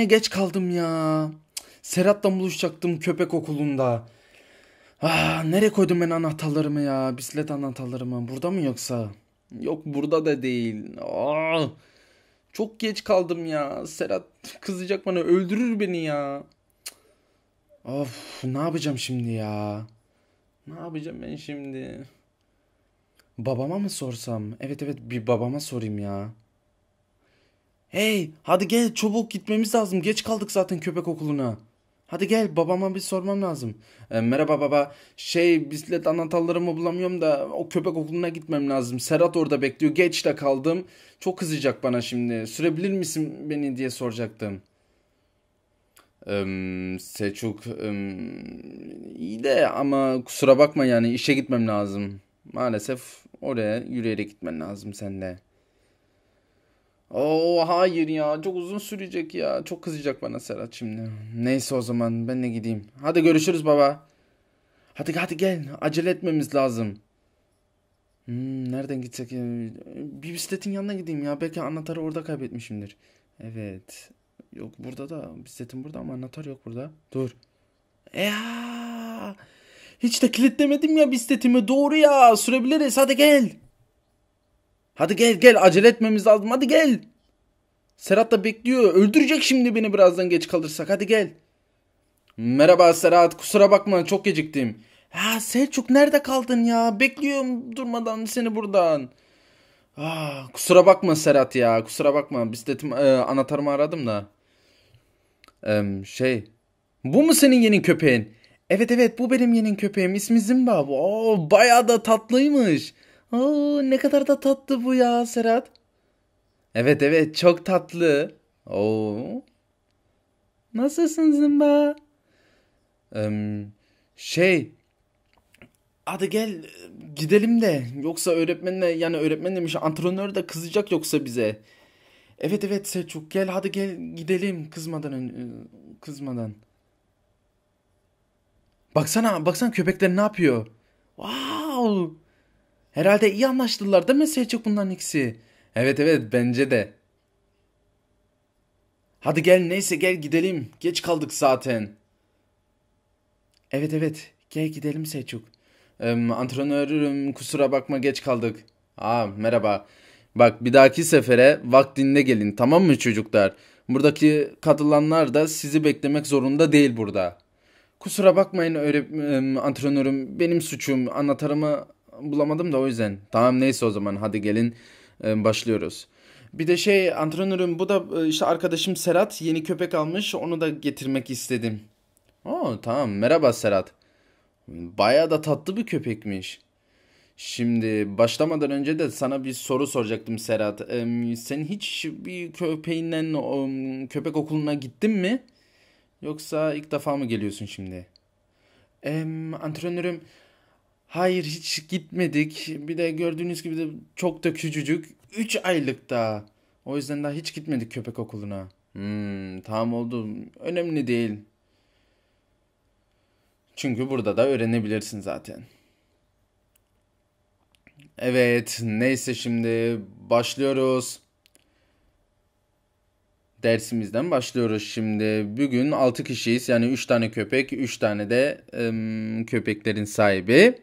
yine geç kaldım ya. Serhat'la buluşacaktım köpek okulunda. Nereye koydum ben anahtarlarımı ya? Bisiklet anahtarlarımı. Burada mı yoksa? Yok burada da değil. Çok geç kaldım ya. Serhat kızacak bana, öldürür beni ya. Of, ne yapacağım şimdi ya? Ne yapacağım ben şimdi? Babama mı sorsam? Evet evet, bir babama sorayım ya. Hey, hadi gel çabuk gitmemiz lazım. Geç kaldık zaten köpek okuluna. Hadi gel, babama bir sormam lazım. Merhaba baba. Bisiklet anahtarlarımı bulamıyorum da o köpek okuluna gitmem lazım. Serhat orada bekliyor. Geç de kaldım. Çok kızacak bana şimdi. Sürebilir misin beni diye soracaktım. Selçuk, iyi de ama kusura bakma, yani işe gitmem lazım. Maalesef oraya yürüyerek gitmen lazım sen de. Oo hayır ya, çok uzun sürecek ya. Çok kızacak bana Serhat şimdi. Neyse, o zaman ben de gideyim. Hadi görüşürüz baba. Hadi hadi gel, acele etmemiz lazım. Nereden gitsek ya? Bir bisikletin yanına gideyim ya. Belki anahtarı orada kaybetmişimdir. Evet. Yok, burada da bisikletim burada ama anahtar yok burada. Dur. Ya, hiç de kilitlemedim ya bisikletimi. Doğru ya, sürebiliriz. Hadi gel. Hadi gel gel, acele etmemiz lazım. Hadi gel. Serhat da bekliyor. Öldürecek şimdi beni birazdan geç kalırsak. Hadi gel. Merhaba Serhat. Kusura bakma, çok geciktim. Ha Selçuk, nerede kaldın ya? Bekliyorum durmadan seni buradan. Kusura bakma Serhat ya. Kusura bakma. Bisikletim, anahtarımı aradım da. Em, şey. Bu mu senin yeni köpeğin? Evet evet, bu benim yeni köpeğim. İsmi Zimba. Bayağı da tatlıymış. Ne kadar da tatlı bu ya Serhat. Evet evet, çok tatlı. Oo. Nasılsın Zimba? Em, şey hadi gel, gidelim de yoksa öğretmenle, yani öğretmen demiş, antrenör de kızacak yoksa bize. Evet evet Selçuk, gel hadi gel gidelim, kızmadan. Baksana baksana, köpekler ne yapıyor? Wow! Herhalde iyi anlaştılar değil mi Selçuk, bunların ikisi? Evet evet, bence de. Hadi gel, neyse gel gidelim. Geç kaldık zaten. Evet evet, gel gidelim Selçuk. Antrenörüm, kusura bakma geç kaldık. Merhaba. Bak, bir dahaki sefere vaktinde gelin, tamam mı çocuklar? Buradaki katılanlar da sizi beklemek zorunda değil burada. Kusura bakmayın antrenörüm, benim suçum, anahtarımı bulamadım da o yüzden. Tamam neyse, o zaman hadi gelin, başlıyoruz. Bir de antrenörüm, bu da işte arkadaşım Serhat yeni köpek almış, onu da getirmek istedim. Tamam, merhaba Serhat. Bayağı da tatlı bir köpekmiş. Şimdi başlamadan önce de sana bir soru soracaktım Serhat. Sen hiç bir köpeğinle köpek okuluna gittin mi? Yoksa ilk defa mı geliyorsun şimdi? Antrenörüm, hayır hiç gitmedik. Bir de gördüğünüz gibi de çok da küçücük. 3 aylık daha. O yüzden daha hiç gitmedik köpek okuluna. Tamam, oldu. Önemli değil. Çünkü burada da öğrenebilirsin zaten. Evet, neyse, şimdi başlıyoruz. Dersimizden başlıyoruz şimdi. Bugün 6 kişiyiz. Yani 3 tane köpek, 3 tane de köpeklerin sahibi.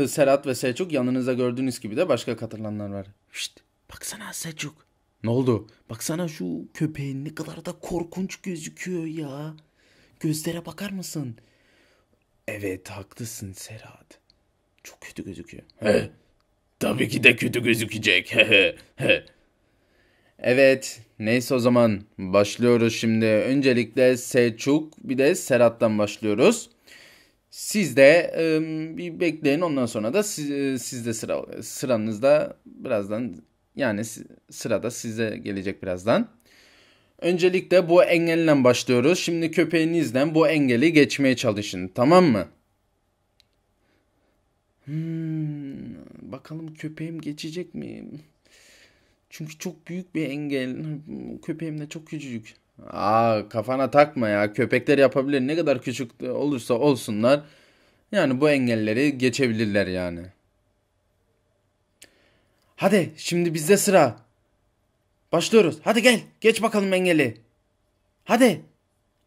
Serhat ve Selçuk, yanınızda gördüğünüz gibi de başka katılanlar var. Şşt, baksana Selçuk. Ne oldu? Baksana şu köpeğin ne kadar da korkunç gözüküyor ya. Gözlere bakar mısın? Evet, haklısın Serhat. Çok kötü gözüküyor. Tabii ki de kötü gözükecek. Evet, neyse, o zaman başlıyoruz şimdi. Öncelikle Selçuk, bir de Serhat'tan başlıyoruz. Siz de bir bekleyin, ondan sonra da siz de sıranızda birazdan, yani sırada size gelecek birazdan. Öncelikle bu engelle başlıyoruz. Şimdi köpeğinizden bu engeli geçmeye çalışın, tamam mı? Bakalım köpeğim geçecek mi? Çünkü çok büyük bir engel. Köpeğim de çok küçücük. Kafana takma ya. Köpekler yapabilir. Ne kadar küçük olursa olsunlar. Yani bu engelleri geçebilirler yani. Hadi şimdi bizde sıra. Başlıyoruz. Hadi gel. Geç bakalım engeli. Hadi.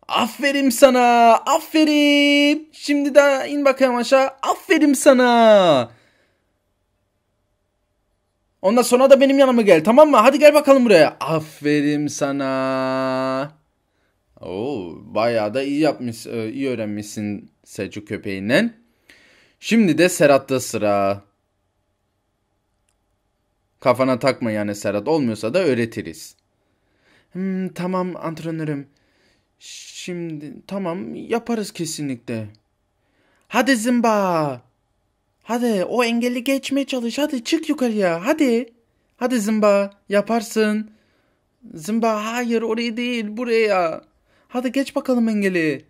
Aferin sana. Aferin. Şimdi de in bakayım aşağı. Aferin sana. Ondan sonra da benim yanıma gel. Tamam mı? Hadi gel bakalım buraya. Aferin sana. Oo, bayağı da iyi yapmış, iyi öğrenmişsin Selçuk köpeğinden. Şimdi de Serhat'ta sıra. Kafana takma yani Serhat. Olmuyorsa da öğretiriz. Tamam antrenörüm. Şimdi tamam yaparız kesinlikle. Hadi Zımba. Hadi o engeli geçmeye çalış. Hadi çık yukarıya. Hadi. Hadi Zımba yaparsın. Zımba hayır oraya değil buraya. Hadi geç bakalım engeli.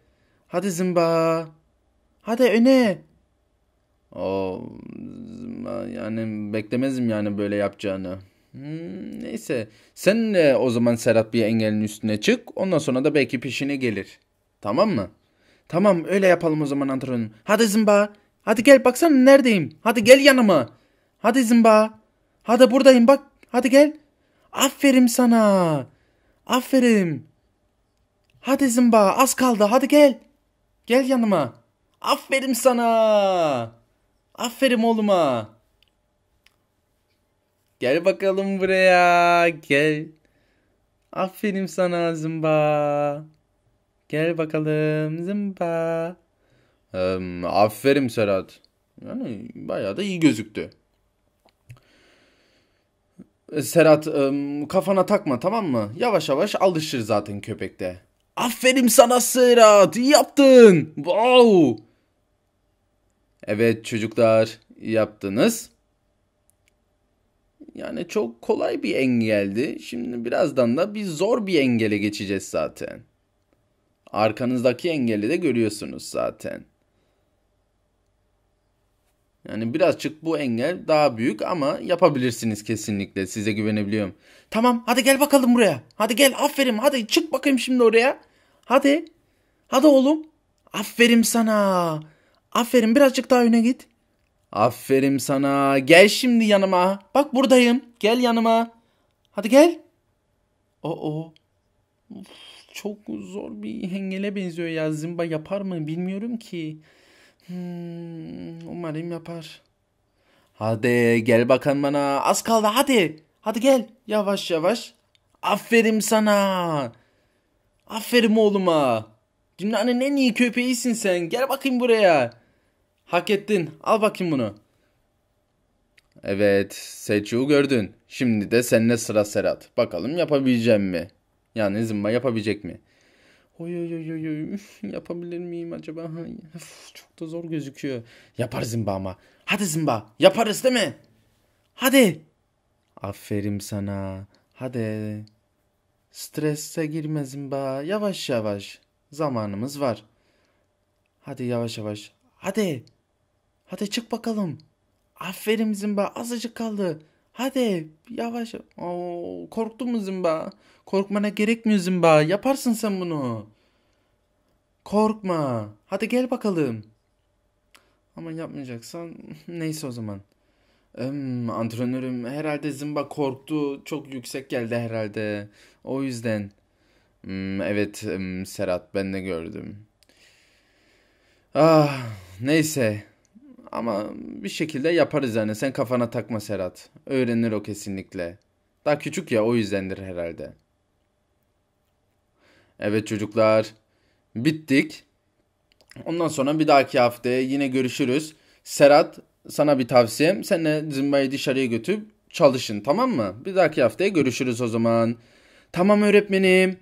Hadi Zımba. Hadi öne. O yani beklemezdim yani böyle yapacağını. Neyse. Sen de o zaman Serhat bir engelin üstüne çık. Ondan sonra da belki peşine gelir. Tamam mı? Tamam öyle yapalım o zaman antrenörüm. Hadi Zımba. Hadi gel baksana neredeyim. Hadi gel yanıma. Hadi Zımba. Hadi buradayım bak. Hadi gel. Aferin sana. Aferin. Hadi Zımba az kaldı. Hadi gel. Gel yanıma. Aferin sana. Aferin oğluma. Gel bakalım buraya. Gel. Aferin sana Zımba. Gel bakalım Zımba. Aferin Serhat. Yani bayağı da iyi gözüktü. Serhat kafana takma tamam mı? Yavaş yavaş alışır zaten köpekte. Aferin sana Serhat. İyi yaptın. Wow. Evet çocuklar iyi yaptınız. Yani çok kolay bir engeldi. Şimdi birazdan da bir zor bir engele geçeceğiz zaten. Arkanızdaki engeli de görüyorsunuz zaten. Yani birazcık bu engel daha büyük ama yapabilirsiniz kesinlikle. Size güvenebiliyorum. Tamam hadi gel bakalım buraya. Hadi gel aferin hadi çık bakayım şimdi oraya. Hadi. Hadi oğlum. Aferin sana. Aferin birazcık daha öne git. Aferin sana. Gel şimdi yanıma. Bak buradayım. Gel yanıma. Hadi gel. Oo. Uf, çok zor bir hengele benziyor ya. Zımba yapar mı bilmiyorum ki. Umarım yapar. Hadi gel bakalım bana. Az kaldı hadi. Hadi gel. Yavaş yavaş. Aferin sana. Aferin oğluma. Dünyanın en iyi köpeğisin sen. Gel bakayım buraya. Hak ettin. Al bakayım bunu. Evet, Selçuk'u gördün. Şimdi de seninle sıra Serhat. Bakalım yapabileceğim mi? Yani Zımba yapabilecek mi? Oy oy oy oy oy. Yapabilir miyim acaba? Çok da zor gözüküyor. Yapar Zımba ama. Hadi Zımba. Yaparız değil mi? Hadi. Aferin sana. Hadi. Strese girme Zımba. Yavaş yavaş. Zamanımız var. Hadi yavaş yavaş. Hadi. Hadi çık bakalım. Aferin Zımba. Azıcık kaldı. Hadi yavaş. Oo, korktun mu Zımba? Korkmana gerekmiyor Zımba. Yaparsın sen bunu. Korkma. Hadi gel bakalım. Ama yapmayacaksan neyse o zaman. Antrenörüm herhalde Zımba korktu. Çok yüksek geldi herhalde. O yüzden. Evet Serhat ben de gördüm. Ah neyse. Ama bir şekilde yaparız yani. Sen kafana takma Serhat. Öğrenir o kesinlikle. Daha küçük ya o yüzdendir herhalde. Evet çocuklar. Bittik. Ondan sonra bir dahaki haftaya yine görüşürüz. Serhat sana bir tavsiyem. Sen de Zimba'yı dışarıya götürüp çalışın tamam mı? Bir dahaki haftaya görüşürüz o zaman. Tamam öğretmenim.